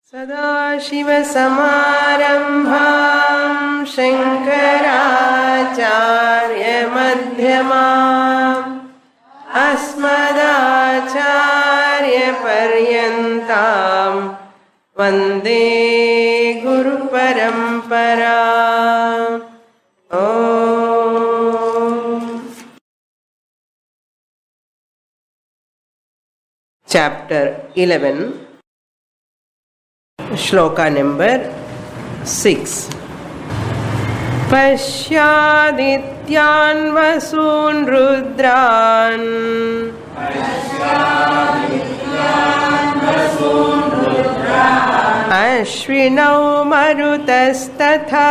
सदाशिवसमारम्भां शङ्कराचार्यमध्यमाम् अस्मदाचार्यपर्यन्तां वन्दे गुरुपरम्पराम्। Chapter 11, Shloka number 6. Pashyadityan vasun rudran Ashwinau marutastatha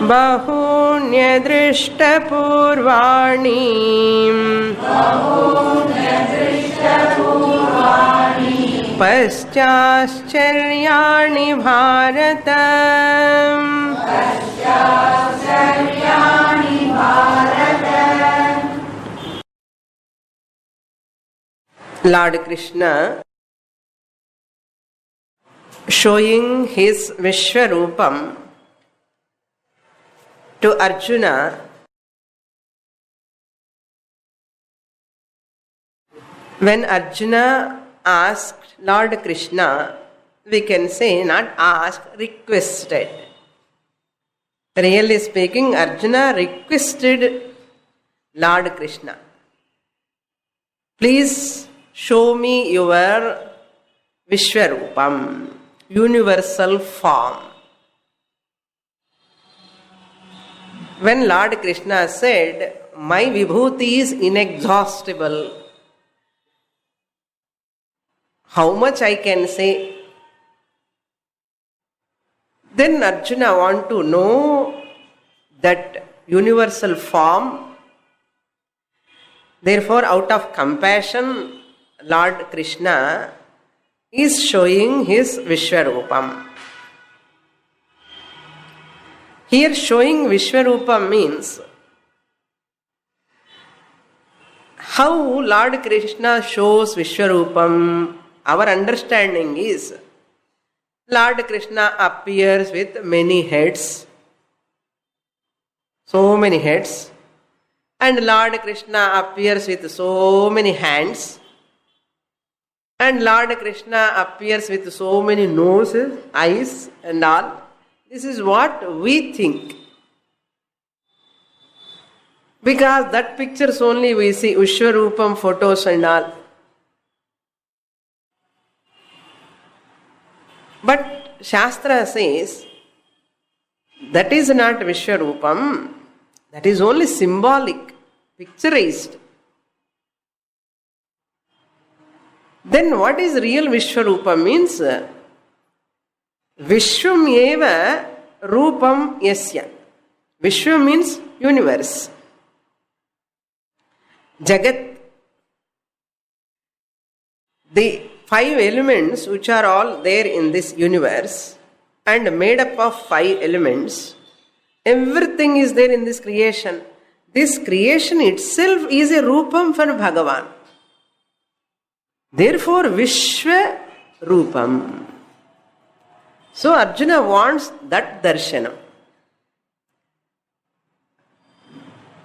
Bahunyadrishtapurvani Paschashcharyani Bharata. Lord Krishna showing his Vishwarupam to Arjuna when Arjuna asked Lord Krishna, we can say not asked, requested. Really speaking, Arjuna requested Lord Krishna, please show me your Vishwarupam, universal form. When Lord Krishna said, my vibhuti is inexhaustible, how much I can say? Then Arjuna want to know that universal form. Therefore, out of compassion, Lord Krishna is showing his Vishwarupam. Here showing Vishwarupam means how Lord Krishna shows Vishwarupam. Our understanding is Lord Krishna appears with many heads, so many heads, and Lord Krishna appears with so many hands, and Lord Krishna appears with so many noses, eyes and all. This is what we think. Because that pictures only we see, Vishwarupam photos and all. But Shastra says, that is not Vishwarupam, that is only symbolic, picturized. Then what is real Vishwarupam means? Vishwam eva rupam yasya. Vishwam means universe. Jagat. The 5 elements which are all there in this universe and made up of 5 elements, everything is there in this creation. This creation itself is a rupam for Bhagavan. Therefore, Vishwa Rupam. So Arjuna wants that darshanam.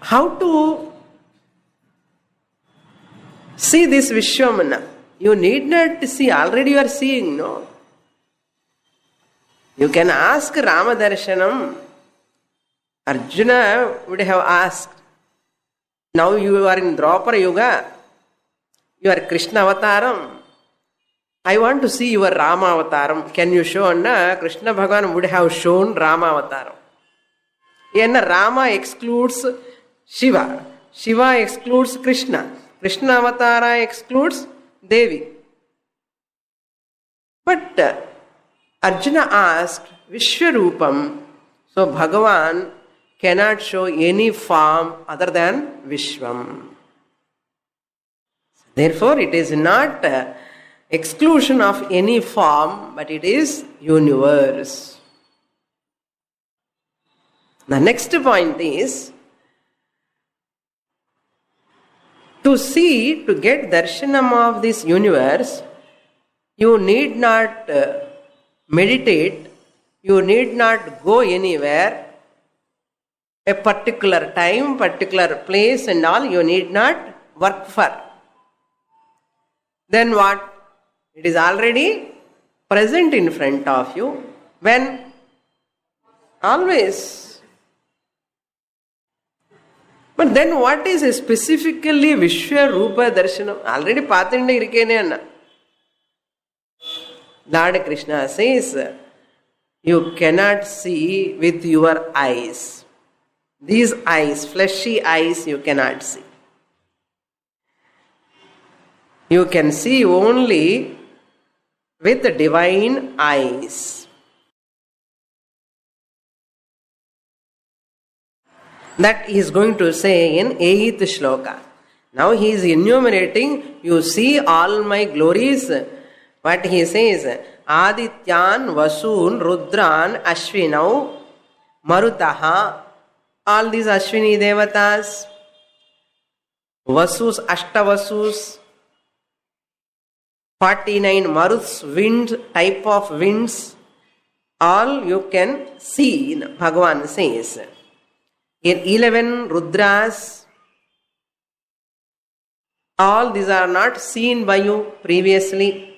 How to see this Vishwamana? You need not see, already you are seeing, no? You can ask Rama darshanam. Arjuna would have asked, now you are in Draupara Yuga, you are Krishna avataram. I want to see your Rama avataram. Can you show? And Krishna Bhagavan would have shown Rama avataram. And Rama excludes Shiva. Shiva excludes Krishna. Krishna avatara excludes Devi. But Arjuna asked Vishwarupam. So Bhagavan cannot show any form other than Vishwam. Therefore, it is not exclusion of any form, but it is universe. The next point is, To see, to get darshanam of this universe, you need not meditate, you need not go anywhere, a particular time, particular place and all, you need not work for. Then what? It is already present in front of you. When? Always. But then what is specifically Vishwa Rupa Darshanam? Already Pathinde irkene anna. Lord Krishna says, you cannot see with your eyes. These eyes, fleshy eyes, you cannot see. You can see only with the divine eyes. That he is going to say in 8th shloka. Now he is enumerating, you see all my glories. What he says, Adityan, Vasun, Rudran, Ashvinau, Marutaha, all these Ashwini Devatas, Vasus, Ashtavasus, 49 Maruts, winds, type of winds, all you can see, Bhagavan says. In 11 Rudras, all these are not seen by you previously.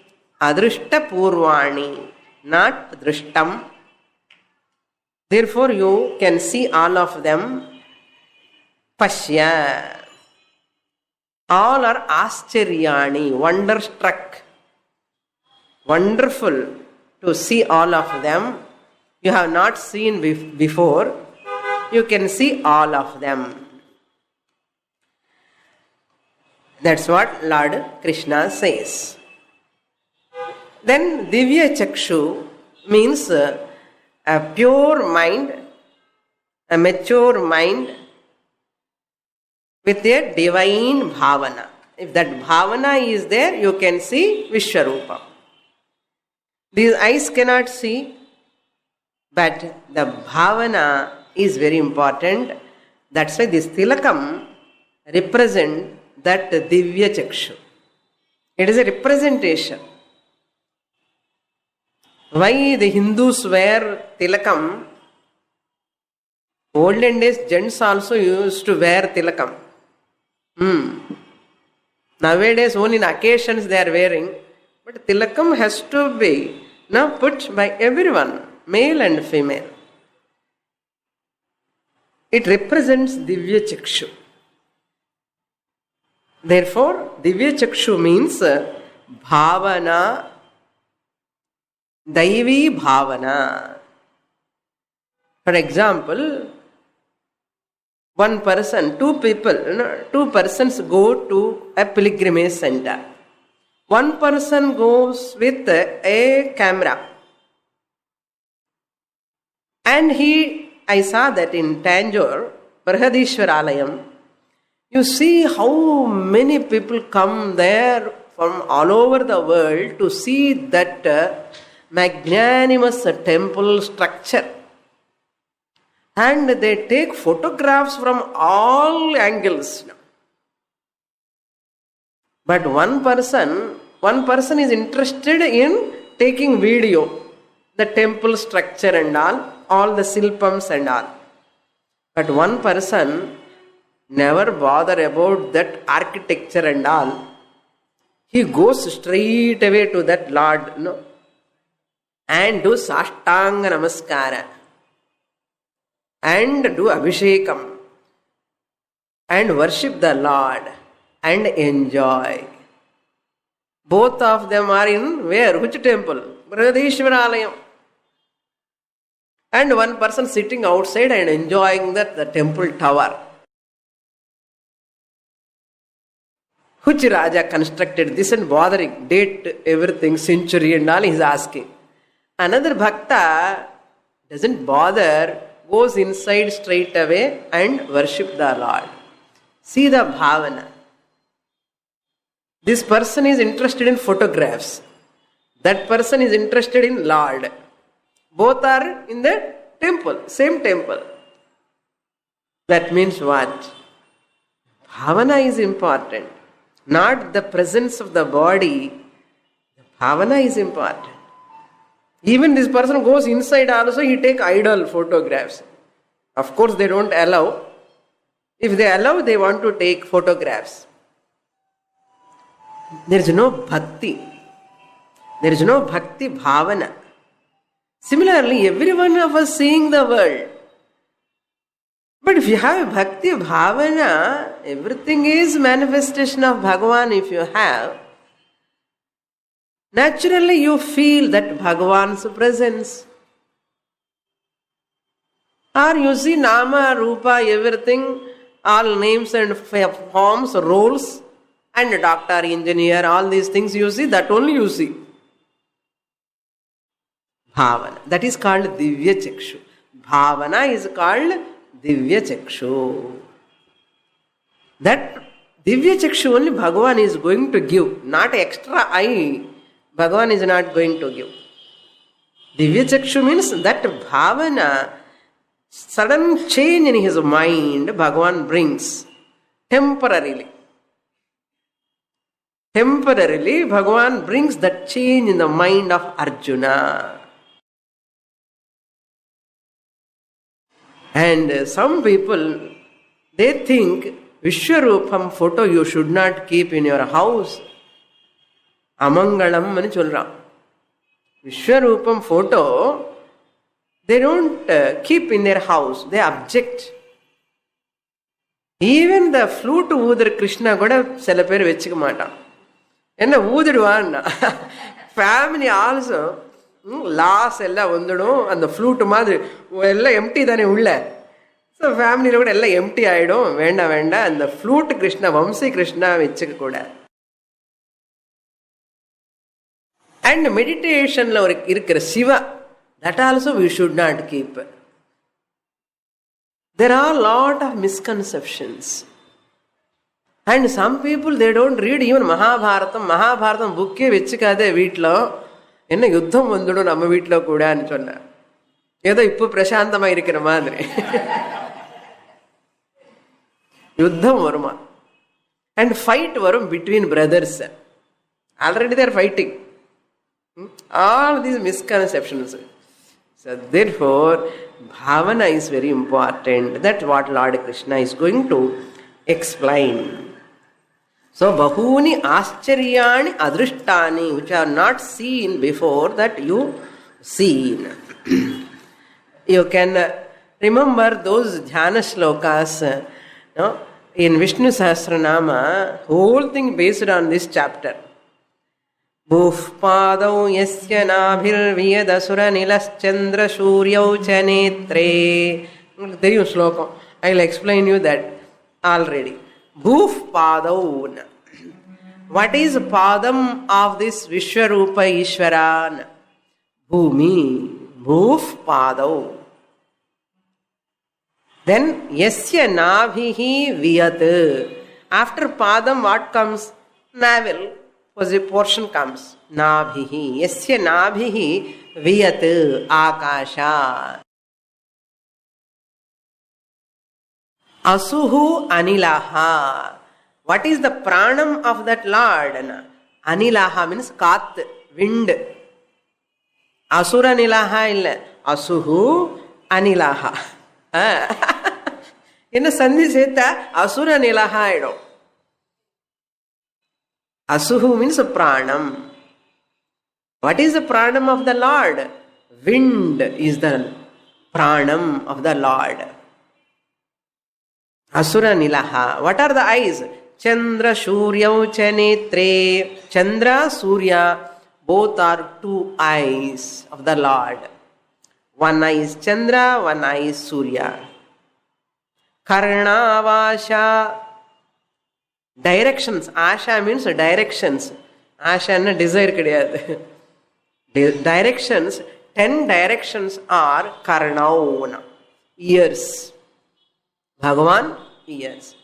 Adrishta Purvani, not Drishtam. Therefore, you can see all of them. Pashya. All are Ascharyani, wonderstruck. Wonderful to see all of them. You have not seen before. You can see all of them. That's what Lord Krishna says. Then Divya Chakshu means a pure mind, a mature mind with a divine bhavana. If that bhavana is there, you can see Vishwarupa. These eyes cannot see, but the bhavana is very important. That's why this tilakam represents that Divya Chakshu. It is a representation. Why the Hindus wear tilakam? Olden days, gents also used to wear tilakam. Nowadays, only in occasions they are wearing. But tilakam has to be now put by everyone, male and female. It represents Divya Chakshu. Therefore, Divya Chakshu means bhavana, Daivi bhavana. For example, one person, two persons go to a pilgrimage center. One person goes with a camera. And I saw that in Tanjore, Brihadishwar Alayam, you see how many people come there from all over the world to see that magnanimous temple structure. And they take photographs from all angles. But one person is interested in taking video, the temple structure and all the silpams and all. But one person never bother about that architecture and all. He goes straight away to that Lord, and do Sashtanga Namaskara, and do Abhishekam, and worship the Lord, and enjoy. Both of them are in where? Which temple? Brihadishwar Alayam. And one person sitting outside and enjoying the temple tower. Which Raja constructed this and bothering, date, everything, century and all, he is asking. Another Bhakta doesn't bother, goes inside straight away and worship the Lord. See the bhavana. This person is interested in photographs. That person is interested in Lord. Both are in the temple, same temple. That means what? Bhavana is important. Not the presence of the body. The bhavana is important. Even this person goes inside also, he take idol photographs. Of course, they don't allow. If they allow, they want to take photographs. There is no bhakti. There is no bhakti bhavana. Similarly, every one of us seeing the world. But if you have bhakti bhavana, everything is manifestation of Bhagavan if you have. Naturally, you feel that Bhagavan's presence. Or you see Nama, Rupa, everything, all names and forms, roles, and doctor, engineer, all these things you see, that only you see. Bhavana. That is called Divya Chakshu. Bhavana is called Divya Chakshu. That Divya Chakshu only Bhagavan is going to give, not extra eye. Bhagavan is not going to give. Divya Chakshu means that bhavana, sudden change in his mind, Bhagavan brings temporarily. Temporarily, Bhagavan brings that change in the mind of Arjuna. And some people, they think Vishwarupam photo you should not keep in your house. Amangalam ani solran. Vishwarupam photo, they don't keep in their house. They object. Even the flute ஊதுற Krishna கூட சில பேர் வச்சுக்க மாட்டான். என்ன ஊதுடுவான்னா family also loss எல்லாம் வந்துடும். அந்த flute மாதிரி எல்லாம் எம்டி தானே உள்ள. ஸோ ஃபேமிலியில் கூட எல்லாம் எம்டி ஆகிடும். வேண்டாம் வேண்டாம், அந்த ஃப்ளூட் கிருஷ்ணா, வம்சி கிருஷ்ணா வச்சுக்க கூடாது. அண்ட் மெடிடேஷனில் ஒரு இருக்கிற Siva, that also we should not keep. There are a lot of misconceptions. And some people, they don't read even Mahabharatam புக்கே வச்சுக்காதே வீட்டில். என்ன யுத்தம் வந்துடும் நம்ம வீட்டில் கூடன்னு சொன்ன, ஏதோ இப்போ பிரசாந்தமாக இருக்கிற மாதிரி யுத்தம் வருமா. அண்ட் ஃபைட் வரும் between brothers. Already there fighting. All these misconceptions. So therefore, bhavana is very important. That's what Lord Krishna is going to explain. So bahuni ascharyani adrishtani, which are not seen before, that you seen. You can remember those dhyana shlokas, no? In Vishnu Sahasranama, whole thing based on this chapter. Bhuf padau yasya nabhirviyadasura nilaschandra suryau chanetre. Theriyum slokam. I will explain you that already. Bhuf padau. What is padam of this Vishwarupa Ishwaran? Bhumi. Bhuf padau. Then yasya nabhihi viyat. After padam what comes? Navel. A portion comes. Nabhihi. Yasya nabhihi viyat akasha. Asuhu anilaha. What is the pranam of that Lord? Anilaha means kath, wind. Asura nilaha illa. Asuhu anilaha. In a sandhi seta, asura nilaha ido. Asuhu means pranam. What is the pranam of the Lord? Wind is the pranam of the Lord. Asura nilaha. What are the eyes? Chandra Suryau Chanetre. Chandra, Surya, both are two eyes of the Lord. One eye is Chandra, one eye is Surya. Karnavasha. Directions. Asha means directions. Asha enna desire kidiyadu. Directions. 10 directions are karnauna. Ears. Bhagavan, ears.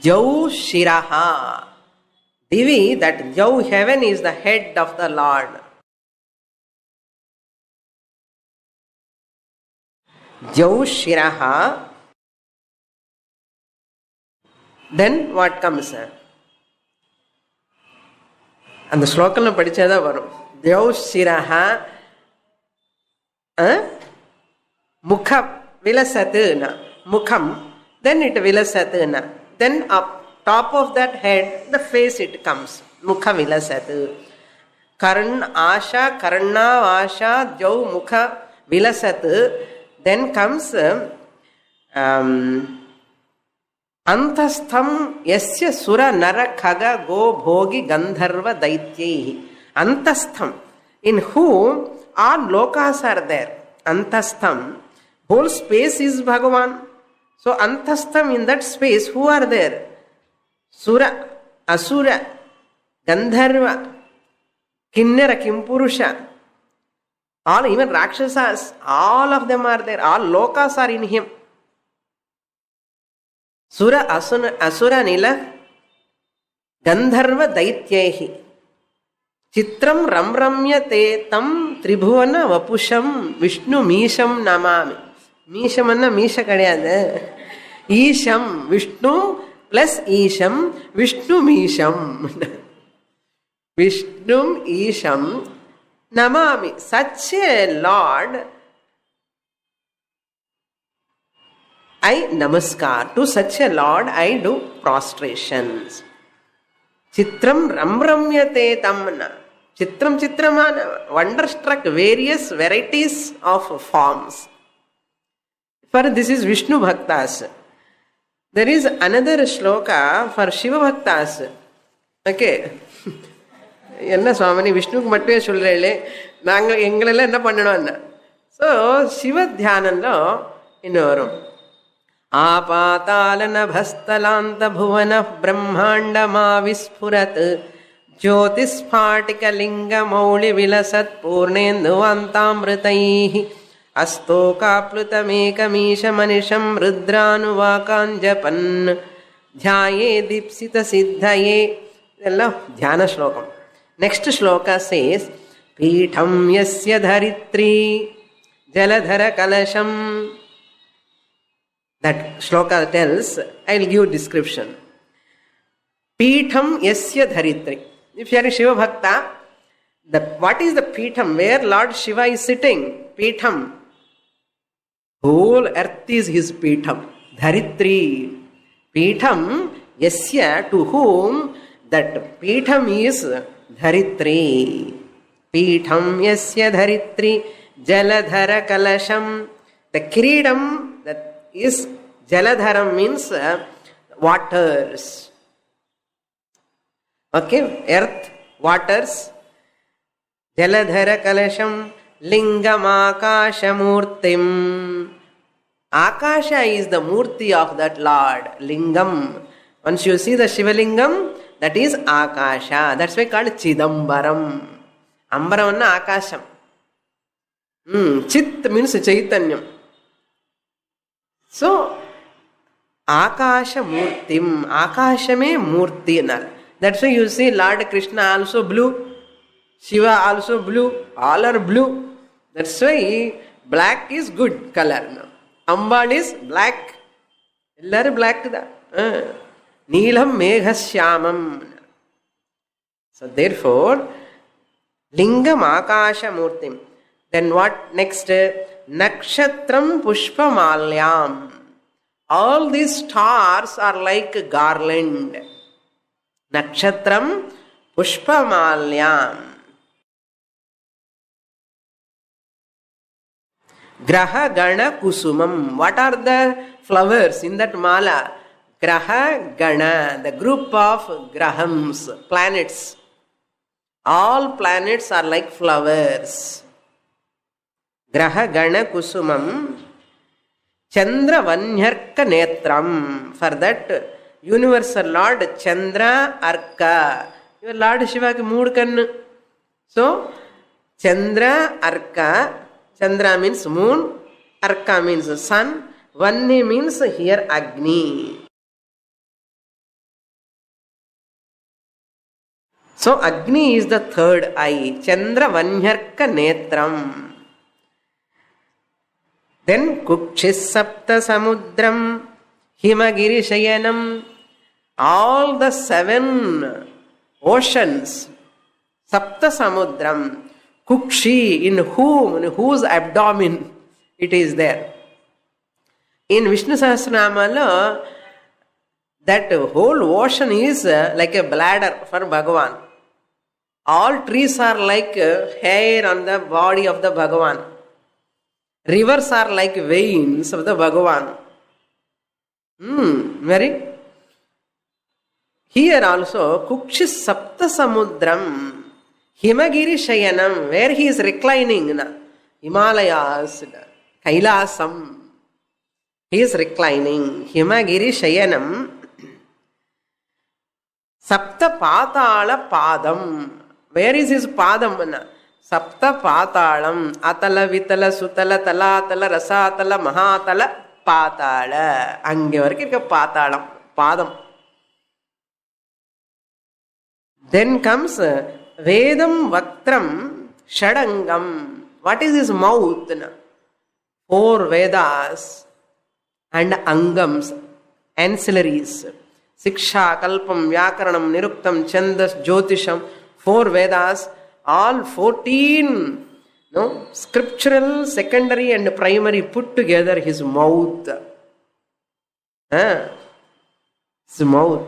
Jau shiraha. Divi, that Jau, heaven, is the head of the Lord. Jau shiraha. Then what comes? அந்த ஸ்லோகம்ல படிச்சாதான் வரும். தியௌ சிரஹா முக விலசத்துனா முகம், then it vilasatuna, then up top of that head the face it comes, mukha vilasatu. Karn asha karna asha jau mukha vilasatu. Then comes antastham yasya sura nara khaga go bhogi gandharva daityaihi. Antastham, in whom all lokas are there. Antastham, whole space is Bhagavan. So antastham, in that space who are there? Sura, asura, gandharva, kinnara, kimpurusha, all, even rakshasas, all of them are there. All lokas are in him. Sura, asura, nila, gandharva daityehi. Chitram ramramyate tam tribhuvana vapusham Vishnu Misham namami. Misham anna Misha kadiyadu. Isham, Vishnu plus Isham, Vishnu Misham. Vishnu Isham namami. Such a Lord I namaskar. To such a Lord I do prostrations. Chitram ramramyate tamna. Chitram chitramana, wonderstruck, various varieties of forms. For this is Vishnu Bhaktas. There is another shloka for Shiva Bhaktas. Okay. என்ன சுவாமி விஷ்ணுக்கு மட்டுமே சொல்றீங்களே, நாங்கள் எங்களெல்லாம் என்ன பண்ணணும்னா. So சிவ தியானம்లో இன்னும் வரும். आपातालनभस्तलान्त भुवनः ब्रह्माण्डमाविस्फुरत् ज्योतिस्फाटिकलिङ्गमौलिविलसत्पूर्णेन्दुवान्तामृतैः अस्तोकाप्लुतमेकमीशमनिशं रुद्रानुवाकाञ्जपन् ध्याये दीप्सितसिद्धये. ಇದೆಲ್ಲ ಧ್ಯಾನ ಶ್ಲೋಕಂ. ನೆಕ್ಸ್ಟ್ ಶ್ಲೋಕ ಸೇಸ್ ಪೀಠಂ ಯಸ್ಯ Dharitri ಜಲಧರ ಕಲಶಂ. That shloka tells, I will give description. Peetham yasya dharitri. If you are a Shiva Bhakta, what is the Peetham? Where Lord Shiva is sitting? Peetham. Whole earth is his Peetham. Dharitri. Peetham yasya, to whom that Peetham is Dharitri. Peetham yasya dharitri jaladhara kalasham. The kiridam that is jaladharam means waters. Okay, earth, waters. Jaladhara kalasham lingam akashamurtim. Akasha is the murti of that Lord. Lingam. Once you see the Shivalingam, that is Akasha. That's why called Chidambaram. Ambaram anna Akasham. Chit means Chaitanyam. So, Akasha Murtim, Akashame Murti. That's why you see Lord Krishna also blue, Shiva also blue, all are blue. That's why black is good color. Ambal is black. Ellaru black da. Neelam Meghashyamam. So therefore, Lingam Akasha Murtim. Then what next? Nakshatram Pushpamalyam. All these stars are like a garland. Nakshatram Pushpamalyam. Graha Gana Kusumam. What are the flowers in that mala? Graha Gana, the group of grahams, planets. All planets are like flowers. Graha Gana Kusumam Chandra Vanyarka Netram. For that universal Lord Chandra Arka. Your Lord Shiva ki mood kan. So Chandra Arka. Chandra means moon. Arka means sun. Vanni means here Agni. So Agni is the third eye. Chandra Vanyarka Netram. Then Kukshis Sapta Samudram Himagiri Shayanam. all the 7 oceans, Sapta Samudram, Kukshi, in whose abdomen it is there. In Vishnu Sahasranamala, that whole ocean is like a bladder for Bhagavan. All trees are like hair on the body of the Bhagavan. Rivers are like veins of the Bhagavan. Very. Here also, Kukshis Sapta Samudram, Himagiri Shayanam, where he is reclining, Himalayas, Kailasam. He is reclining. Himagiri Shayanam, Sapta Patala Padam. Where is his Padam? Sapta Patalam, Atala Vitala Sutala Talatala Rasatala Mahatala Patala. Ange varikku Patalam, Padam. Then comes Vedam Vaktram Shadangam. What is his mouth? 4 Vedas and Angams, ancillaries. Siksha, Kalpam, Vyakaranam, Niruktam, Chandas, Jyotisham. 4 Vedas, all 14 scriptural, secondary and primary put together, his mouth. His mouth.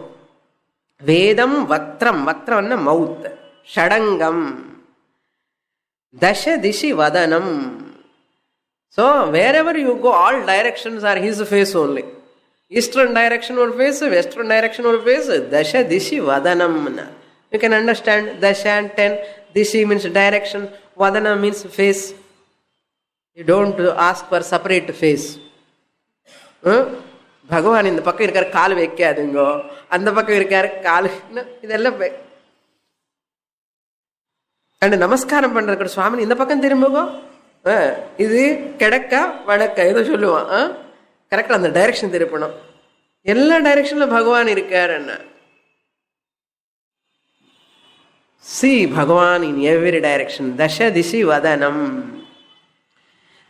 Vedam Vaktram, Vaktram mouth. Shadangam. Dasha Dishi Vadanam. So wherever you go, all directions are his face only. Eastern direction or face, western direction or face, Dasha Dishi Vadanam. You can understand Dasha and 10. Dishi means direction, Vadana means face. You don't ask for separate face. Bhagavan in the pakka irukar kaal vekkadungo, and the pakka irukar kaal idella. And namaskaram pandradhu Swami in the pakkan thirumbugo. Idu kedakka vadakka edo solluvan. Correct on the direction thiruppanum. Ella direction la Bhagavan irukkaranna. See Bhagavan in every direction. Dasha Dishi Vadanam.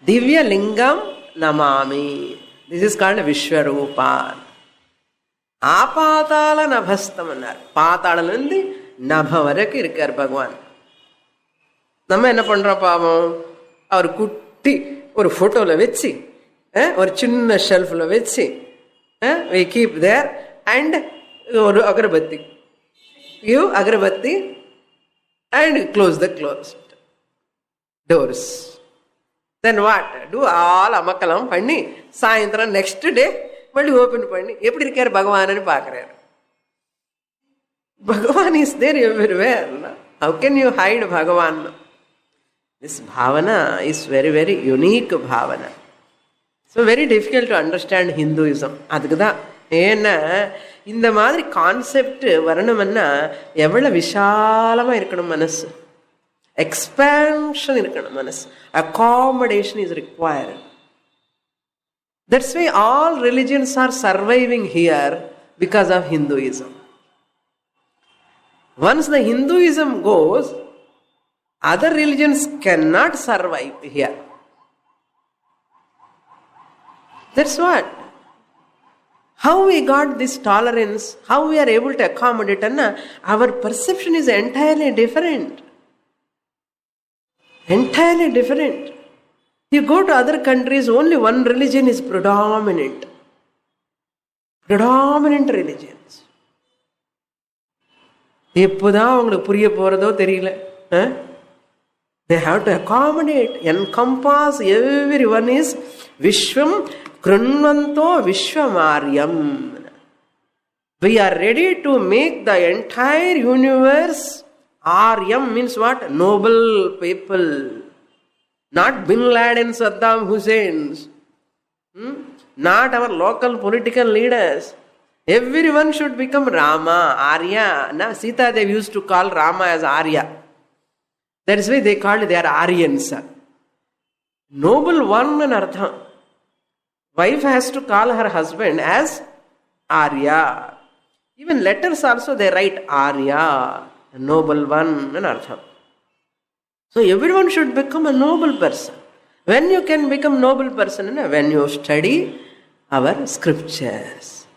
Divya Lingam Namami. This is called Vishwarupa. Apatala Nabhastamanar. Patalalundi Nabhavaraku irukar Bhagavan. Nama enna pandra pavam? Our kutti or photo la vechi, or chinna shelf la vechi, we keep there and or agrabatti. You agrabatti and close the closed doors. Then what? Do all amakalam panni, sayantra next day, but you open panni. Eppadi irukar Bhagavan ani paakrar. Bhagavan is there everywhere. How can you hide Bhagavan? This bhavana is very, very unique bhavana. So very difficult to understand Hinduism. Adukada ena இந்த மாதிரி concept வரணும்னா எவ்வளவு விஷாலமா இருக்கணும் மனசு. Expansion இருக்கணும் மனசு. Accommodation is required. That's why all religions are surviving here because of Hinduism. Once the Hinduism goes, other religions cannot survive here. That's what. How we got this tolerance, how we are able to accommodate, our perception is entirely different. Entirely different. You go to other countries, only one religion is predominant. Predominant religions. எப்போதான் உங்களுக்கு புரிய போறதோ தெரியல. They have to accommodate, encompass, everyone is Vishwam Krunvanto Vishwamaryam. We are ready to make the entire universe. Aryam means what? Noble people. Not Bin Laden, Saddam Hussein's. Not our local political leaders. Everyone should become Rama, Arya. Now, Sita they used to call Rama as Arya. That is why they called they are Aryans. Noble one and Artha. Wife has to call her husband as Arya. Even letters also they write Arya, a noble one and Artha. So everyone should become a noble person. When you can become noble person? When you study our scriptures.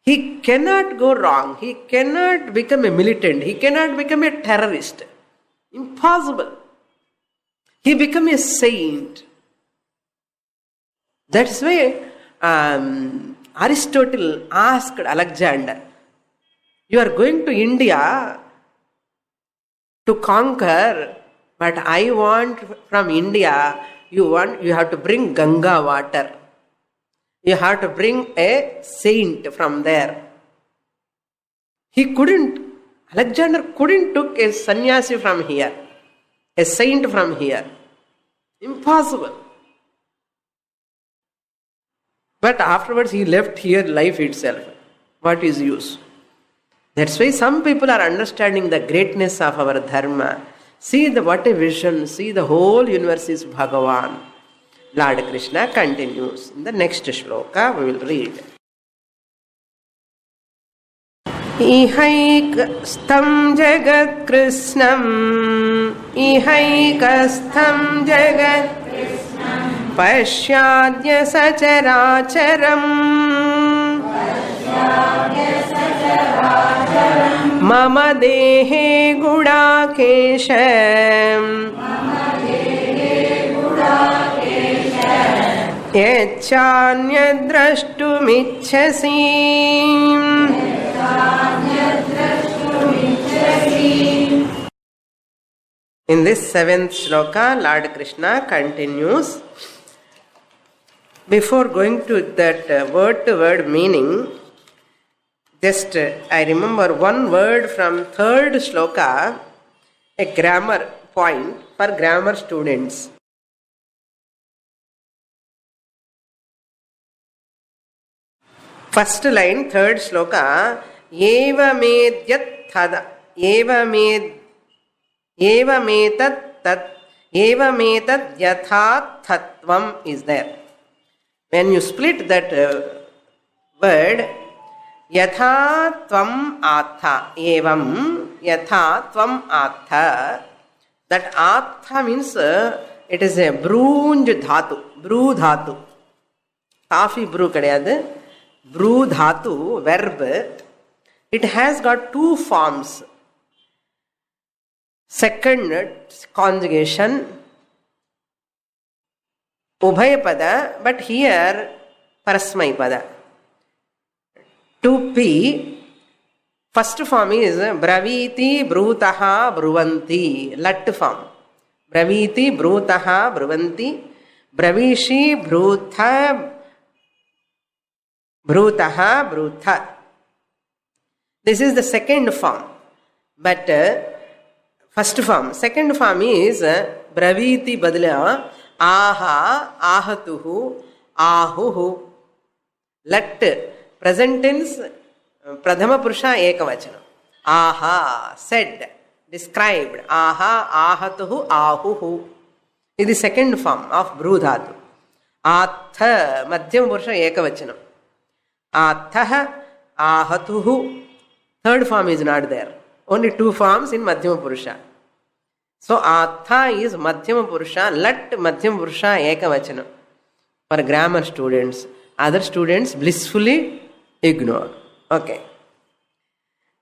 He cannot go wrong. He cannot become a militant. He cannot become a terrorist. Impossible. He become a saint. That's why Aristotle asked Alexander, you are going to India to conquer, but I want from India, you have to bring Ganga water. You have to bring a saint from there. Alexander couldn't took a sannyasi from here, a saint from here. Impossible. But afterwards he left here life itself. What is use? That's why some people are understanding the greatness of our dharma. See what a vision, see the whole universe is Bhagavan. Lord Krishna continues. In the next shloka we will read. Ihaikastham jagat krishnam, ihaikastham jagat krishnam, pashyadya sacharacharam, mama dehe gudakesham, yacchānyadrashtumiccasi. In this 7th shloka, Lord Krishna continues. Before going to that word-to-word meaning, just I remember one word from 3rd shloka, a grammar point for grammar students. First line, 3rd shloka, evamedyat thada, evametat yathat tattvam is there. When you split that word, yatha tvam atha, evam yatha tvam atha, that atha means it is a brunj dhatu, bru dhatu. Coffee brew kadayadu. Bru dhatu, verb, it has got 2 forms. Second conjugation, ubhaya pada, but here parasmai pada. 2p, first form is braviti brutaha bruvanti, lat form. Braviti brutaha bruvanti, bravishi brutha brutaha brutha. This is the second form. But first form. Second form is braviti badla aha, ahatuhu, ahuhu. Lat. Present tense pradhama purusha ekavachana. Aha, said, described. Aha, ahatuhu, ahuhu. This is the second form of brudhatu. Atha, madhyama purusha ekavachana. Atha, ahatuhu. Third form is not there. Only 2 forms in Madhyama Purusha. So, atha is Madhyama Purusha, lat Madhyama Purusha ekavachana. For grammar students. Other students blissfully ignore. Okay.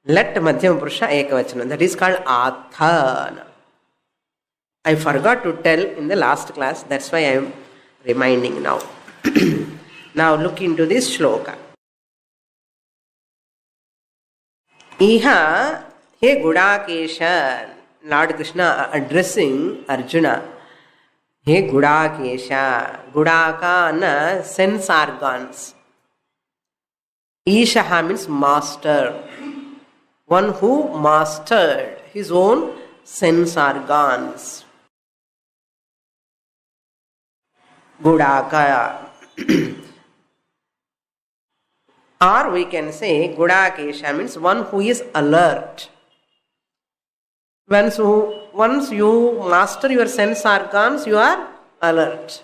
Lat Madhyama Purusha ekavachana. That is called atha. I forgot to tell in the last class. That's why I am reminding now. Now look into this shloka. Iha, he Gudakesha, Lord Krishna addressing Arjuna. He Gudakesha, Gudaka na sense organs. Ishaha means master. One who mastered his own sense organs. Gudaka. Or we can say Gudakesha means one who is alert. Once you master your sense organs, you are alert.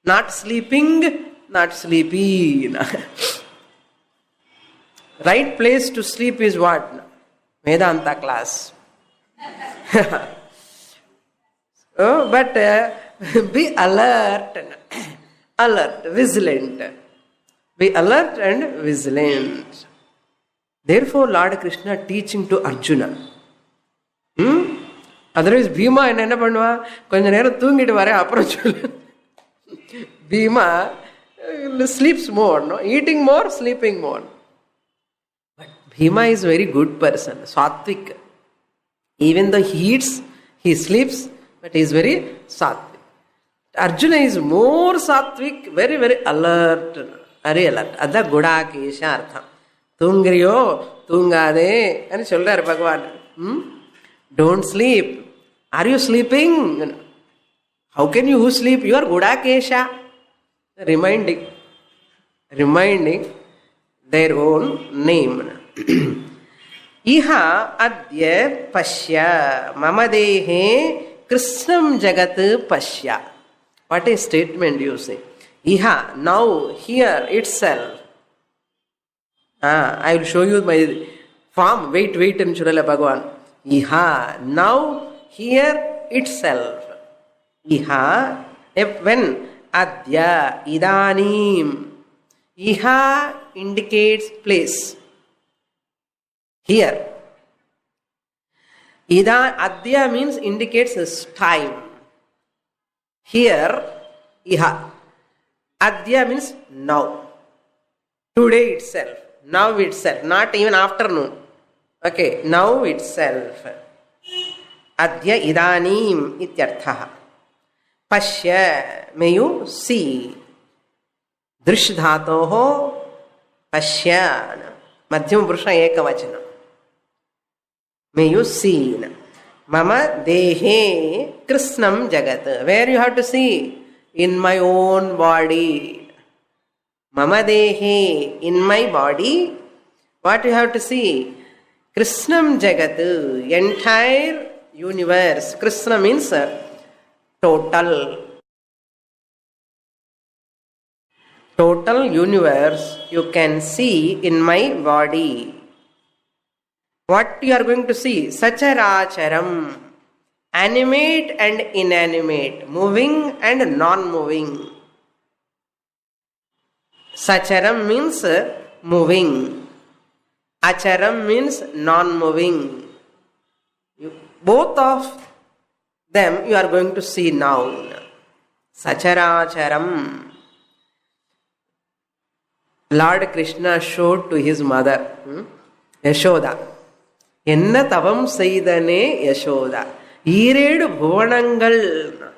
Not sleeping, not sleepy. Right place to sleep is what? Vedanta class. But be alert, vigilant. Be alert and vigilant. Therefore, Lord Krishna teaching to Arjuna. Otherwise, Bhima என்ன பண்ணுவா, கொஞ்ச நேரம் தூங்கிட்டு வர அப்புறம் சொல்லு. Bhima sleeps more, no? Eating more, sleeping more. But Bhima is very good person, Sattvic. Even though he eats, he sleeps, but he is very Sattvic. Arjuna is more Sattvic, very, very alert. Very alert. Adha Gudakesha artham. தூங்குறியோ தூங்காதே అని சொல்றாரு பகவான். Don't sleep. Are you sleeping? How can you sleep? You are Gudakesha. Reminding their own name. Iha adya pashya mama dehe krishnam jagat pashya. What a statement you say. Iha, now, here itself. I will show you my form. Wait and Churala Bhagavan. Iha, now, here itself. Iha, when adya, idanim. Iha indicates place. Here. Adya means indicates time. Here, iha. Adya means now. Today itself. Now itself. Not even afternoon. Okay. Now itself. Adya idanim ityarthaha. Pashya. May you see. Drish dhatoho pashya. Madhyam purusha ekavachana. May you see. Mama dehe krishnam jagat. Where you have to see? In my own body. Mama dehe, in my body. What you have to see? Krishnam jagat, entire universe. Krishna means total. Total universe you can see in my body. What you are going to see? Sacharacharam. Animate and inanimate. Moving and non-moving. Sacharam means moving. Acharam means non-moving. Both of them you are going to see now. Sacharacharam. Lord Krishna showed to his mother, Yashoda. Enna tavam seidane Yashoda. Iredu bhuvanangal.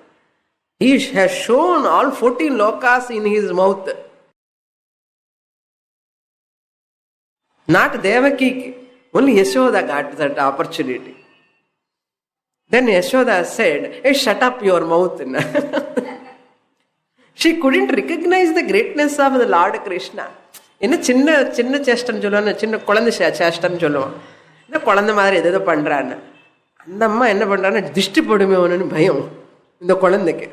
He has shown all 14 lokas in his mouth. Not Devaki, only Yashoda got that opportunity. Then Yashoda said, hey, shut up your mouth. She couldn't recognize the greatness of the Lord Krishna. என்ன சின்ன சேஷ்டன்னு சொல்லுவாங்க, சின்ன குழந்தை சேஷ்டன்னு சொல்லுவான். இந்த குழந்தை மாதிரி எதோ பண்ணுறான்னு அந்த அம்மா என்ன பண்ணுறான்னு திருஷ்டி படுமோன்னு பயம் இந்த குழந்தைக்கு.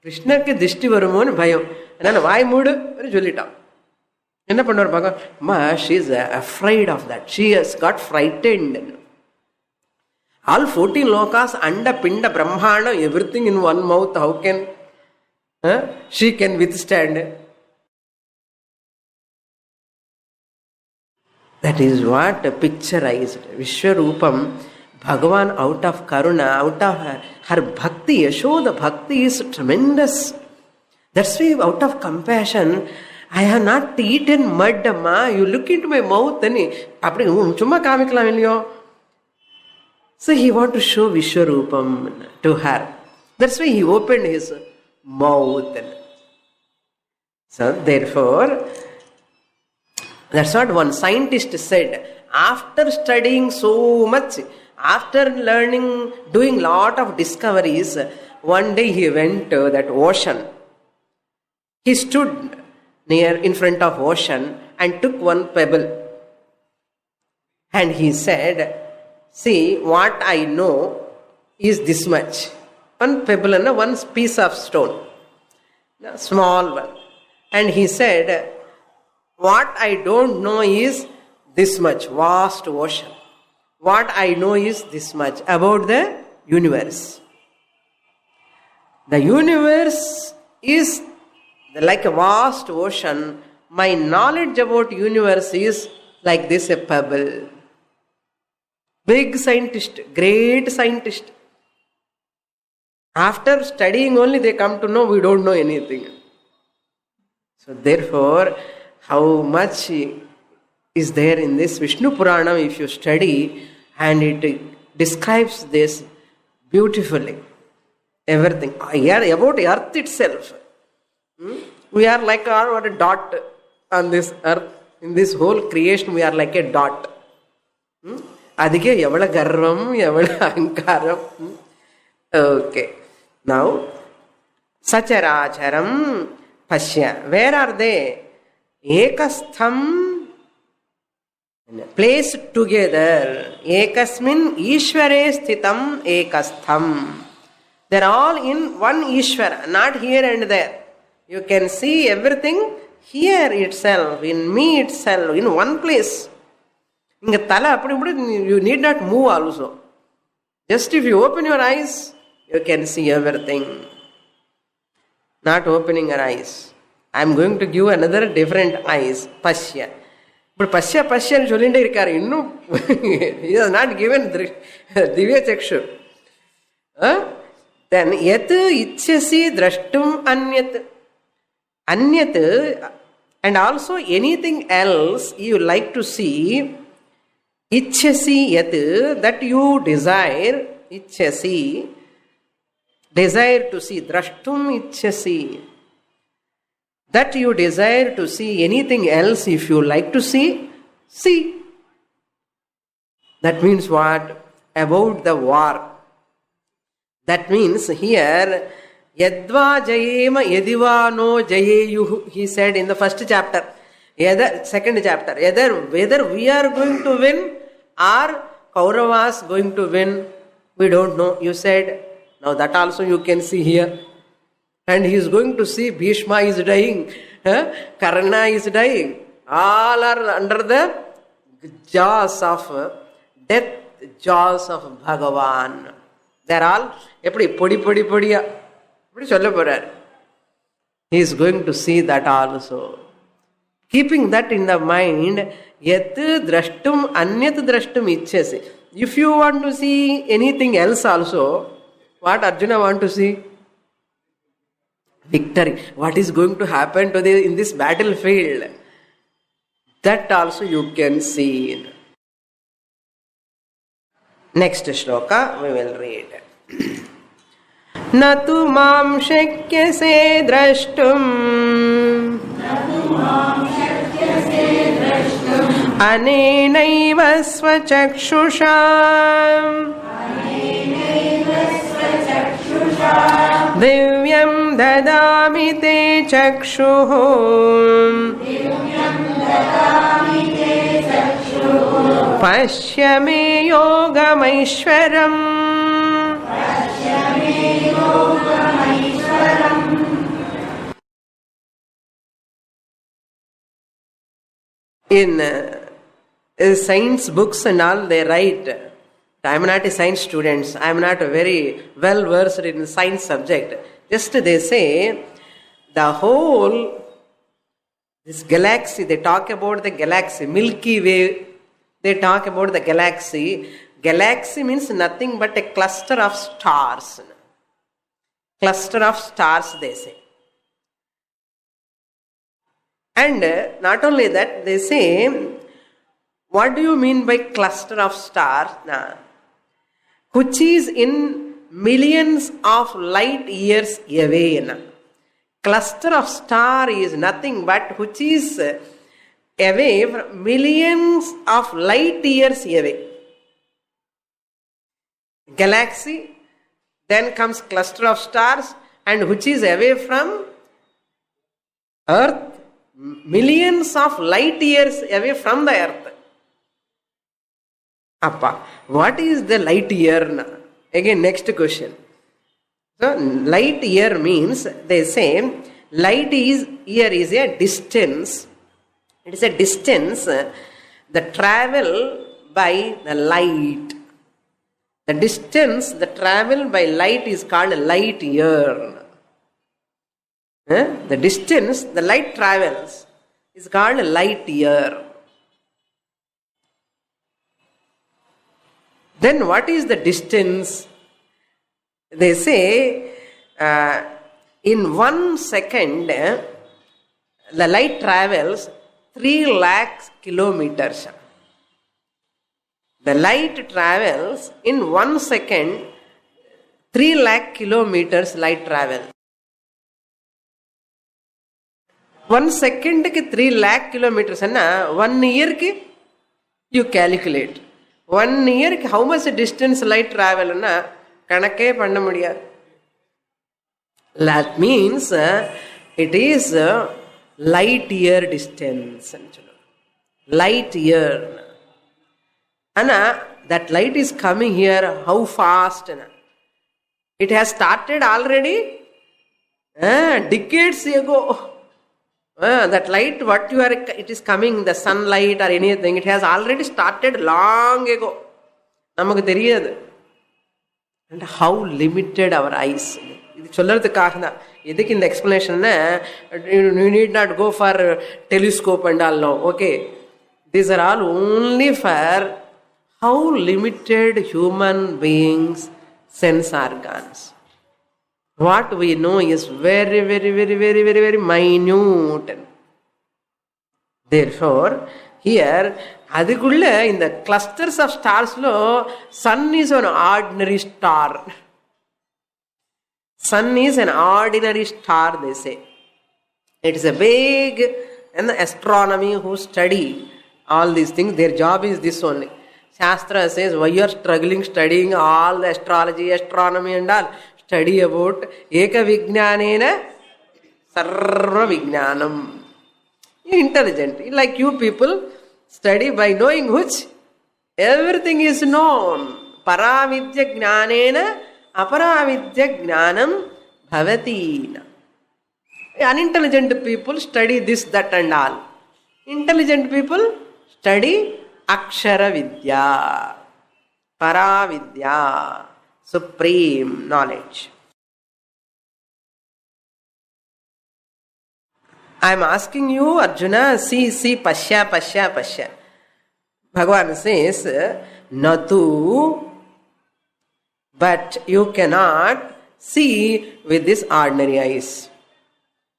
கிருஷ்ணருக்கு திருஷ்டி வருமோன்னு பயம். அதனால் வாய் மூடு சொல்லிட்டான். என்ன பண்ணுவார் பார்க்க, அம்மா she is afraid of that, she has got frightened. All 14 lokas, அண்ட பிண்ட பிரம்மாண்டம், everything in one mouth. How can she can withstand? That is what picturized Vishwarupam. Bhagavan out of karuna, out of her bhakti, Yashoda bhakti is tremendous. That's why out of compassion, I have not eaten mud, amma. You look into my mouth and apdi chumma kaamikalam illiyo. So he want to show Vishwarupam to her. That's why he opened his mouth. So therefore, that's what one scientist said. After studying so much, after learning, doing lot of discoveries, one day he went to that ocean. He stood in front of ocean and took one pebble. And he said, see, what I know is this much. One pebble and one piece of stone. A small one. And he said, what I don't know is this much, vast ocean. What I know is this much about the universe. The universe is like a vast ocean. My knowledge about universe is like this a pebble. Big scientist, great scientist. After studying only they come to know we don't know anything. So therefore, how much is there in this Vishnu Purana if you study, and it describes this beautifully. Everything. About earth itself. We are like a dot on this earth. In this whole creation we are like a dot. Adike evada garvam, evada ahankaram. Okay. Now, Sacharacharam Pashya. Where are they? Ekastham, placed together. Ekasmin Ishvare Sthitam Ekastham. They are all in one Ishvara, not here and there. You can see everything here itself, in me itself, in one place. You need not move also. Just if you open your eyes, you can see everything. Not opening your eyes. I am going to give another different eyes. Pashya. But Pashya and Jolinde irkar. He has not given Divya Chakshu. Then Yat Ichhyasi Drashtum Anyat. Anyat, and also anything else you like to see. Ichhyasi Yat, that you desire. Ichhyasi, desire to see. Drashtum Ichhyasi, that you desire to see. Anything else if you like to see, see. That means what? About the war. That means here, Yadva Jayema Yadiva no Jayeyuhu, he said in the first chapter, second chapter, whether we are going to win or Kauravas going to win, we don't know. You said, now that also you can see here. And he is going to see Bhishma is dying, Karna is dying. All are under the jaws of death, jaws of Bhagavan. They are all, he is going to see that also. Keeping that in the mind, yat drashtum anyat drashtum ichhyasi. If you want to see anything else also, what Arjuna want to see? Victory. What is going to happen to in this battlefield? That also you can see. Next shloka we will read. Natu mam shakyase drashtum anenaiva svachakshusha divyam dadami te chakshuhu pashya me yogamaishwaram. In science books and all, they write, I am not a science student, I am not very well versed in science subject. Just they say, the whole, this galaxy, they talk about the galaxy, Milky Way, they talk about the galaxy. Galaxy means nothing but a cluster of stars. Cluster of stars, they say. And not only that, they say, what do you mean by cluster of stars? Which is in millions of light years away. Cluster of star is nothing but which is away from millions of light years away. Galaxy, then comes cluster of stars, and which is away from Earth, millions of light years away from the Earth. Appa, what is the light year? Again, next question. So, light year means, they say, light year is a distance. It is a distance, the travel by the light. The distance, the travel by light is called light year. The distance, the light travels is called light year. Then what is the distance? They say in 1 second the light travels 3 lakh kilometers. The light travels in 1 second 3 lakh kilometers light travel. 1 second ki 3 lakh kilometers anna 1 year ki you calculate. 1 year ki how much distance light travel anna kanakke panna mudiyadhu. That means it is light year distance. Light year. Anna, that light is coming here, how fast? Anna? It has started already decades ago. That light, what you are, it is coming, the sunlight or anything, it has already started long ago. Namakku theriyadu. And how limited our eyes. இது சொல்றதுக்காக தான். எதுக்கு இந்த explanation? You need not go for telescope and all now. Okay. These are all only for how limited human beings' sense organs. What we know is very, very, very, very, very, very minute. Therefore, here, adikulla in the clusters of stars lo, sun is an ordinary star. Sun is an ordinary star, they say. It is a big, and the astronomy who study all these things, their job is this only. Shastra says, why you are struggling studying all the astrology, astronomy and all? Study about Eka Vijnanena Sarva Vijnanam. Intelligent. Like you people study by knowing which everything is known. Paravidya Jnanena Aparavidya Jnanam Bhavatina. Unintelligent people study this, that and all. Intelligent people study Akshara Vidya, Paravidya, supreme knowledge. I am asking you, Arjuna, see, pasya. Bhagavan says, Natu, but you cannot see with this ordinary eyes.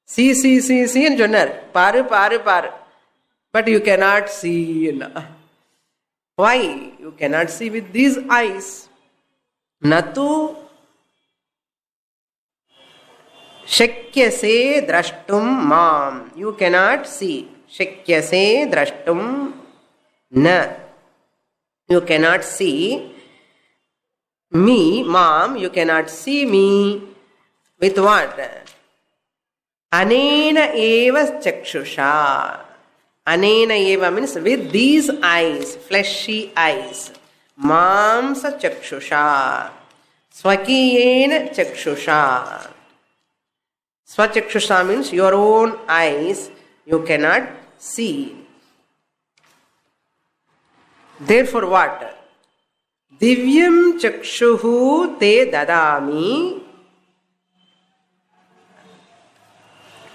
See, and Jonar, paru. But you cannot see. Why? You cannot see with these eyes. Natu shakyase drashtum mam. You cannot see. Shakyase drashtum na. You cannot see me, mam. You cannot see me with what? Anena eva chakshusha. Anena eva means with these eyes, fleshy eyes. Mamsa chakshusha. Swakiyena chakshusha. Swachakshusha means your own eyes you cannot see. Therefore what? Divyam chakshuhu te dadami.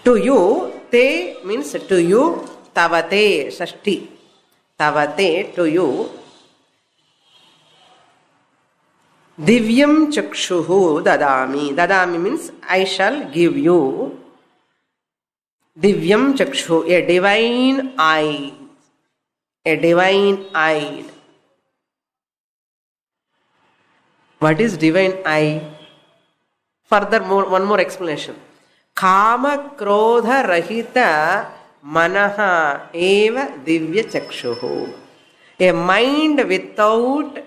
To you, te means to you, tavate, shashti. Tavate, to you. Divyam chakshuhu dadami. Dadami means I shall give you. Divyam chakshuhu, a divine eye. A divine eye. What is divine eye? Furthermore, one more explanation. Kama krodha rahita manaha eva divya chakshuhu. A mind without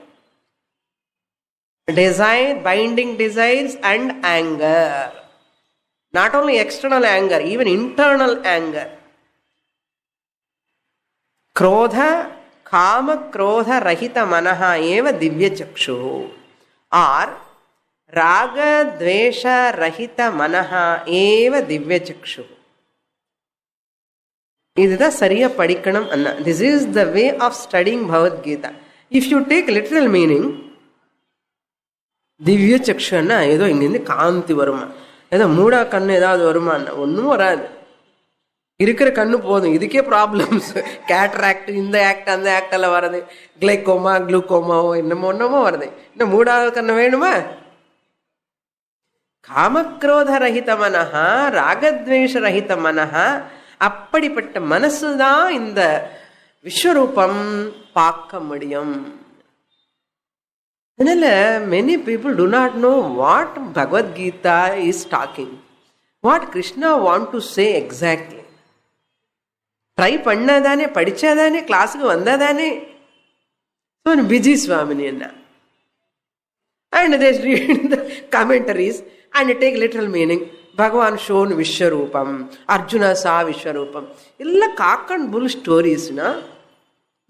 desire, binding desires and anger. Not only external anger, even internal anger. Krodha, kama krodha rahita manaha eva divya chakshuhu. Or raga dvesha rahita manaha eva divya chakshuhu. This is the way of studying Bhagavad Gita. If you take literal meaning, Divya Chakshana, ஏதோ இங்கிருந்து காந்தி வருமா, ஏதோ மூடா கண்ணு ஏதாவது வருமா, ஒன்றும் வராது. இருக்கிற கண்ணு போதும், இதுக்கே ப்ராப்ளம்ஸ். கேட்ராக்ட், இந்த ஆக்ட் அந்த ஆக்டெல்லாம் வருது, கிளைக்கோமா குளுக்கோமாவோ என்னமோ வருது. இன்னும் மூணாவது கண்ணு வேணுமா? காமக்ரோத ரஹித மனஹா, ராகத்வேஷ ரஹித மனஹா, அப்படிப்பட்ட மனசு தான் இந்த விஸ்வரூபம் பார்க்க முடியும். அதனால many people do not know what Bhagavad Gita is talking, what Krishna want to say exactly. Try பண்ணாதானே, படிச்சாதானே, கிளாஸுக்கு வந்தாதானே. ஸோ பிஜி சுவாமினி என்ன, and they read the commentaries and take literal meaning. Bhagavan shown Vishwarupam, Arjuna saw Vishwarupam. Illa cock and bull stories, na?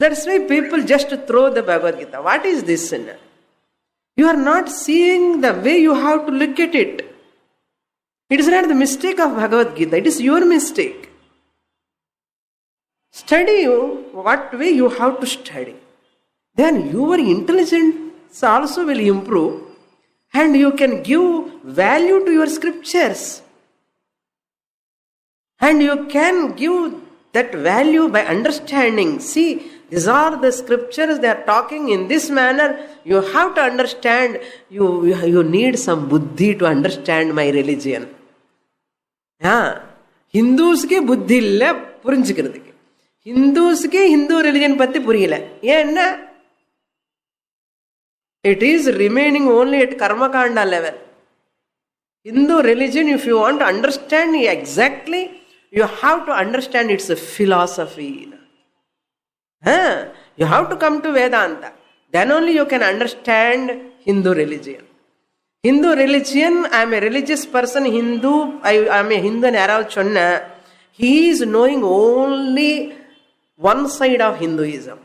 That's why people just throw the Bhagavad Gita. What is this? Na? You are not seeing the way you have to look at it. It is not the mistake of Bhagavad Gita, it is your mistake. Study what way you have to study. Then your intelligence also will improve and you can give value to your scriptures. And you can give that value by understanding. See, these are the scriptures, they are talking in this manner. You have to understand. You need some buddhi to understand my religion. ஹிந்துஸ்க்கே புத்தி இல்லை புரிஞ்சுக்கிறதுக்கு. ஹிந்துஸ்க்கே Hindu religion பற்றி புரியல. ஏன்னா it is remaining only at karmakanda level. Hindu religion, if you want to understand exactly, you have to understand its philosophy. You have to come to Vedanta. Then only you can understand Hindu religion. Hindu religion, I am a religious person, Hindu, I am a Hindu யாராவது சொன்ன, he is knowing only one side of Hinduism.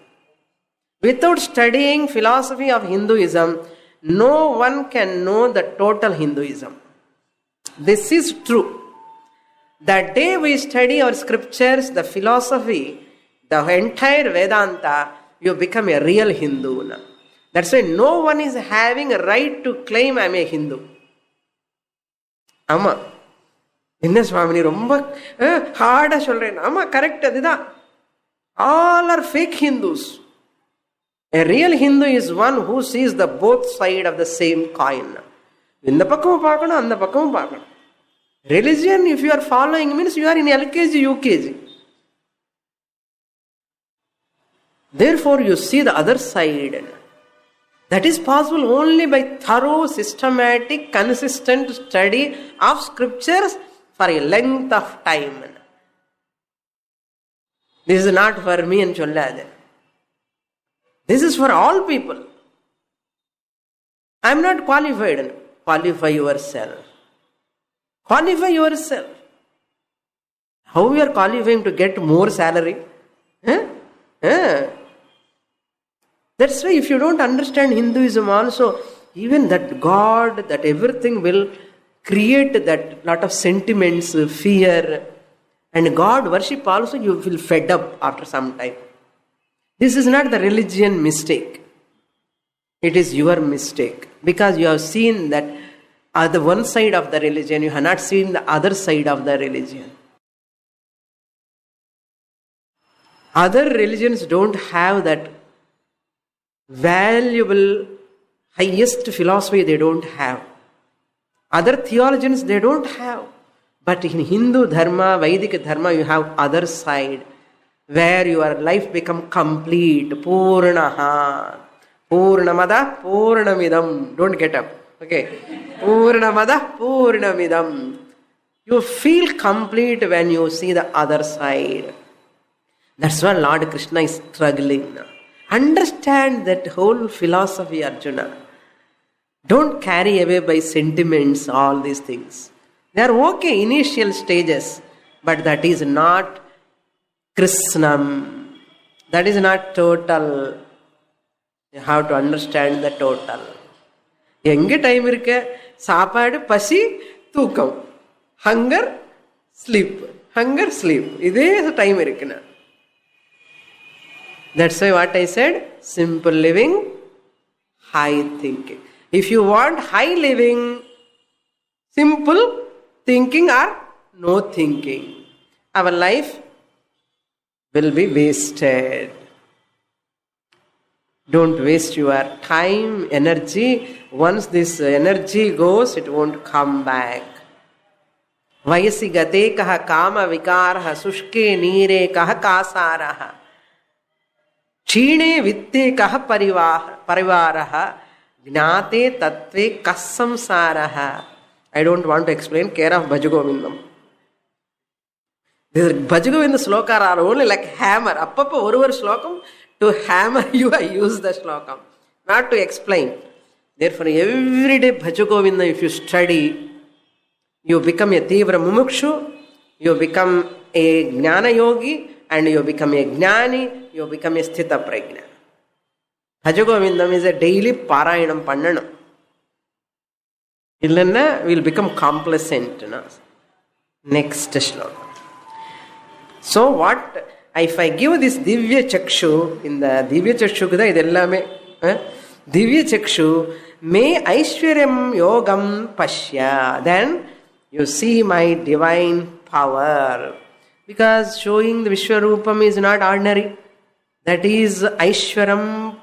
Without studying philosophy of Hinduism, no one can know the total Hinduism. This is true. The day we study our scriptures, the philosophy, the entire Vedanta, you become a real Hindu. That's why no one is having a right to claim I am a Hindu. Amma. என்ன சுவாமினி ரொம்ப ஹார்டாக சொல்கிறேன். ஆமாம், correct, அதுதான். All are fake Hindus. A real Hindu is one who sees the both side of the same coin. இந்த பக்கமும் பார்க்கணும், அந்த பக்கமும் பார்க்கணும். Religion, if you are following, means you are in LKG, UKG. Therefore, you see the other side. That is possible only by thorough, systematic, consistent study of scriptures for a length of time. This is not for me and சொல்லாது. This is for all people. I am not qualified. Qualify yourself. Qualify yourself. How you are qualifying to get more salary? That's why if you don't understand Hinduism also, even that God, that everything will create that lot of sentiments, fear, and God worship also you will fed up after some time. This is not the religion mistake. It is your mistake. Because you have seen that the one side of the religion, you have not seen the other side of the religion. Other religions don't have that valuable, highest philosophy, they don't have. Other theologians, they don't have. But in Hindu dharma, Vedic dharma, you have other side, where your life become complete. Purnaha. Purnamada, Purnamidam. Don't get up. Okay. Purnamada, Purnamidam. You feel complete when you see the other side. That's why Lord Krishna is struggling. Understand that whole philosophy, Arjuna. Don't carry away by sentiments all these things. They are okay, initial stages. But that is not Krishnam. That is not total. You have to understand the total. எங்கே time இருக்கு? சாப்பாடு, பசி, தூக்கம். Hunger, sleep. Hunger, sleep. இதே time இருக்குண்ணா. That's why what I said, simple living, high thinking. If you want high living, simple thinking or no thinking. our life will be wasted. Don't waste your time, energy. Once this energy goes, it won't come back. Vayasi gate kaha kama vikaraha sushke neere kaha kasaraha Chine vitte kaha parivaraha Gnate tattve kasamsaraha. I don't want to explain. Care of Bhajagovindam. These Bhajagovinda slokas are only like hammer. Appappa oru slokam to hammer you, I use the slokam, not to explain. Therefore, every day Bhajagovinda, if you study, you become a Tivra Mumukshu, you become a Jnana Yogi, and you become a Jnani, you become a Sthita Prajna. Bhajagovindam is a daily Parayanam Pandanam. Illanna will become complacent. Next shloka. So what, if I give this Divya Chakshu, in the Divya Chakshu kuda idellame, Divya Chakshu, me Aishwaryam Yogam Pashya, then you see my divine power. Because showing the Vishwarupam is not ordinary. That is Aishwaram,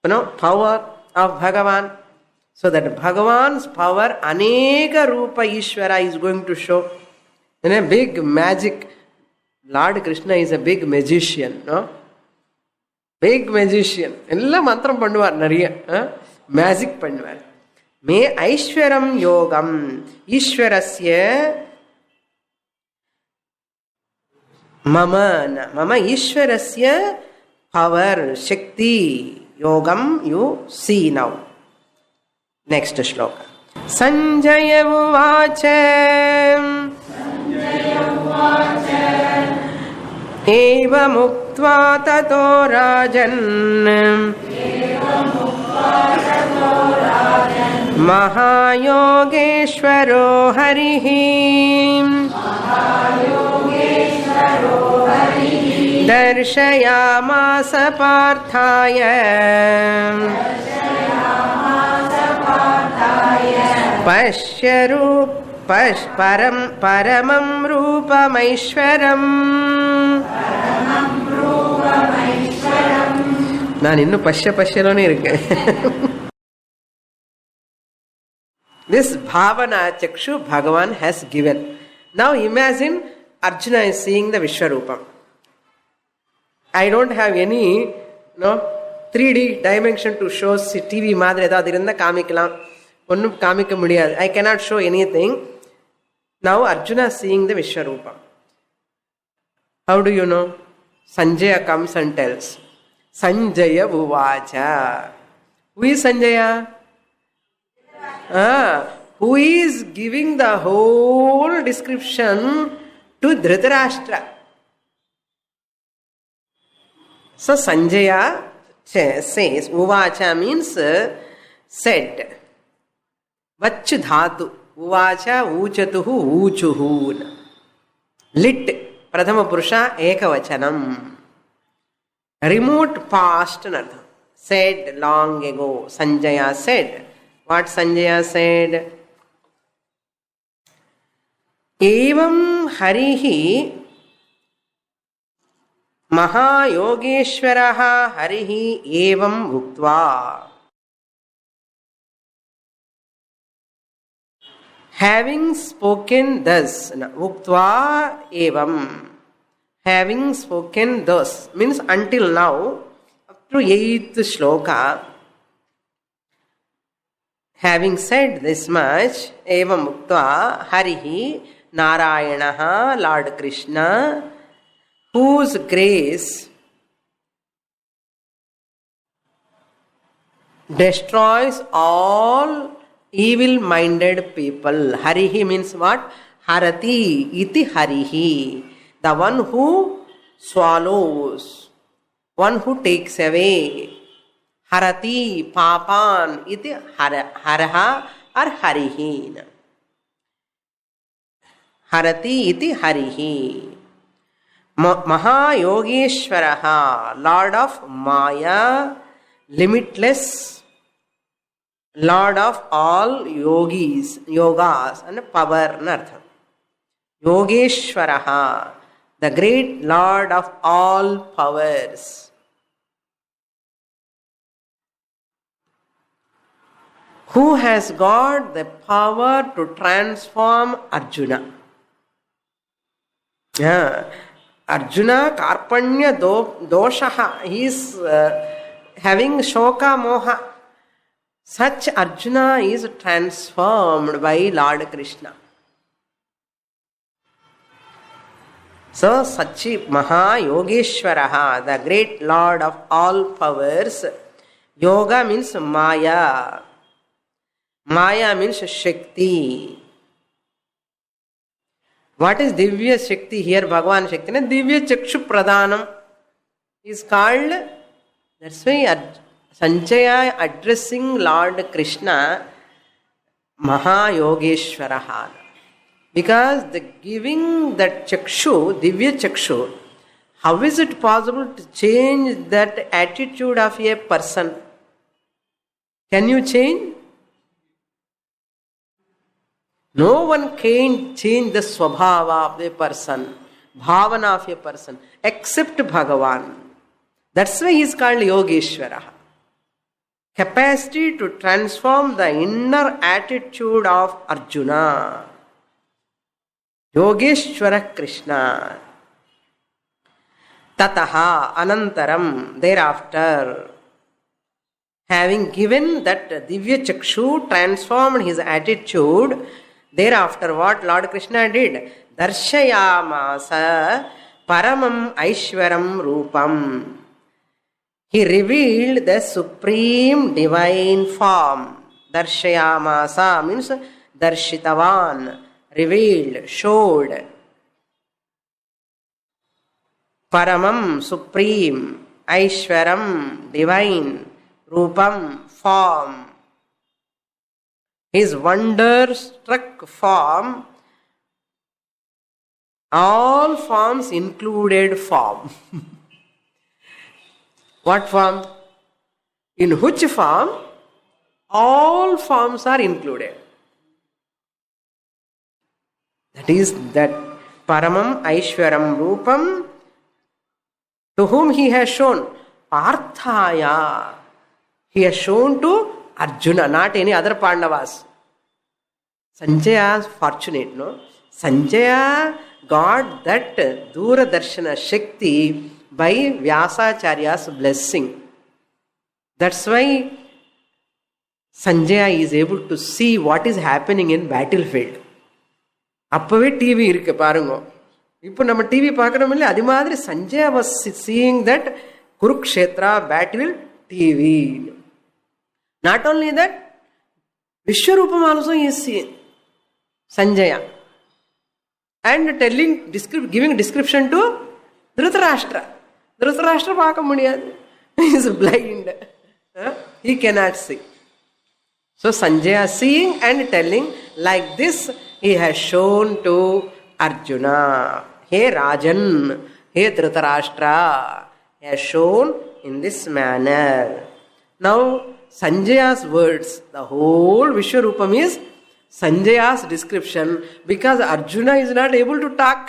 power of Bhagavan. So that Bhagavan's power, Aneka Rupa Ishvara is going to show. In a big magic, Lord Krishna is a big magician, no? Big magician. Ella mantram pannuvar nariya. Magic pannuvar. Me Aishwaram Yogam. Ishwarasya Mama Ishwarasya power, Shakti, Yogam, you see now. Next shloka. Sanjaya Uvacha Eva Muktva Tato Rajan Mahayogeshwaro Harihi Darshayamasa Parthaya Paramam Rupamaishwaram. நான் இன்னும் பஷ்யலோனே இருக்கேன். This Bhavana Chakshu Bhagavan has given. Now imagine Arjuna is seeing the Vishwarupam. I don't have any 3D dimension to show TV மாதிரி ஏதாவது இருந்தால் காமிக்கலாம். ஒன்றும் காமிக்க முடியாது. I cannot show anything. Now Arjuna is seeing the Vishwarupam. How do you know? Sanjaya comes and tells. Sanjaya Uvacha. Who is Sanjaya? Who is giving the whole description to Dhritarashtra. So Sanjaya says, Uvacha means said. Vachu dhatu. Uvacha uchatuhu uchuhu. Lit. Prathama Purusha Ekavachanam. Remote past anartha. Said long ago. Sanjaya said. What Sanjaya said? Evam Harihi Mahayogeshwaraha Harihi Evam Uktva. Having spoken thus, Uktva Evam. Having spoken thus means until now, up to 8th shloka. Having said this much, Evam Uktva Harihi Narayanaha, Lord Krishna, whose grace destroys all evil-minded people. Harihi means what? Harati iti Harihi. The one who swallows, one who takes away. Harati papan iti haraha or Harihi. Harati iti Harihi. Mahayogeshwaraha, Lord of Maya, limitless, Lord of all yogas and power. Yogeshwaraha, the great Lord of all powers. Who has got the power to transform Arjuna? Yeah. Arjuna karpanya doshaha. He is having shoka moha. Such Arjuna is transformed by Lord Krishna. So, Sachi Maha Yogeshwaraha, the great Lord of all powers. Yoga means Maya. Maya means Shakti. What is Divya Shakti here? Bhagavan Shakti. Divya Chakshu Pradhanam is called. That's why Sanjaya addressing Lord Krishna Maha Yogeshwaraha. Because the giving that Chakshu, Divya Chakshu, how is it possible to change that attitude of a person? Can you change? No one can change the swabhava of a person, bhavana of a person, except Bhagavan. That's why he is called Yogeshwara. Capacity to transform the inner attitude of Arjuna. Yogeshwara Krishna. Tataha Anantaram, thereafter, having given that Divya Chakshu, transformed his attitude, thereafter what Lord Krishna did? Darshayamasa Paramam Aishwaram Rupam. He revealed the supreme divine form. Darshayamasa means Darshitavan, revealed, showed. Paramam, supreme. Aishwaram, divine. Rupam, form. His wonder-struck form, all forms included form. What form? In which form? All forms are included. That is that Paramam Aishwaram Rupam, to whom he has shown? Parthaya. He has shown to Arjuna, not any other Pandavas. Sanjaya is fortunate, no? Sanjaya got that Dura Darshana Shakti by Vyasacharya's blessing. That's why Sanjaya is able to see what is happening in battlefield. அப்பவே TV இருக்கு பாருங்க. இப்போ நம்ம TV பார்க்குறோம் இல்லையா, அது மாதிரி Sanjaya was seeing that Kurukshetra battle TV. Not only that, Vishwarupam also is seeing Sanjaya and giving description to Dhritarashtra. Dhritarashtra பார்க்க முடியாது. He is blind. He cannot see. So Sanjaya seeing and telling, like this he has shown to Arjuna. Hey Rajan, hey Dhritarashtra, he has shown in this manner. Now Sanjaya's words, the whole Vishwarupam is Sanjaya's description, because Arjuna is not able to talk,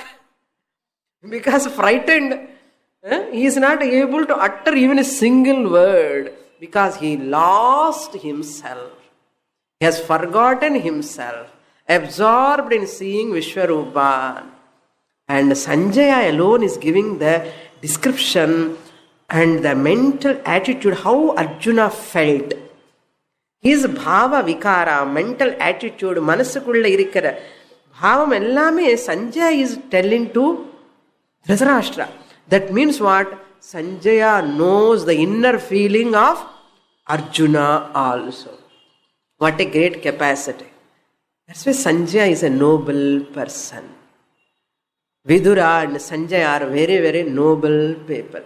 because frightened. He is not able to utter even a single word, because he lost himself. He has forgotten himself, absorbed in seeing Vishwarupa. And Sanjaya alone is giving the description and the mental attitude, how Arjuna felt. His bhava vikara, mental attitude, manasukulla irikara bhavam ellame Sanjaya is telling to Dhritarashtra. That means what? Sanjaya knows the inner feeling of Arjuna also. What a great capacity. That's why Sanjaya is a noble person. Vidura and Sanjaya are very, very noble people.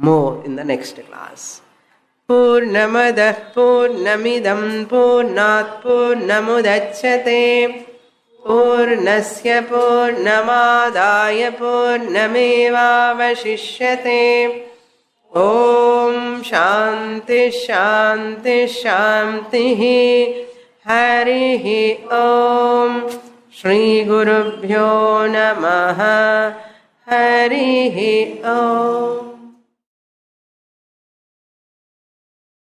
More in the next class. Purnamadah Purnamidam Purnat Purnamudachyate Purnasya Purnamadaya Purnameva Vashishyate. Om Shanti Shanti Shanti Harihi Om Shri Gurubhyo Namaha हरिः ॐ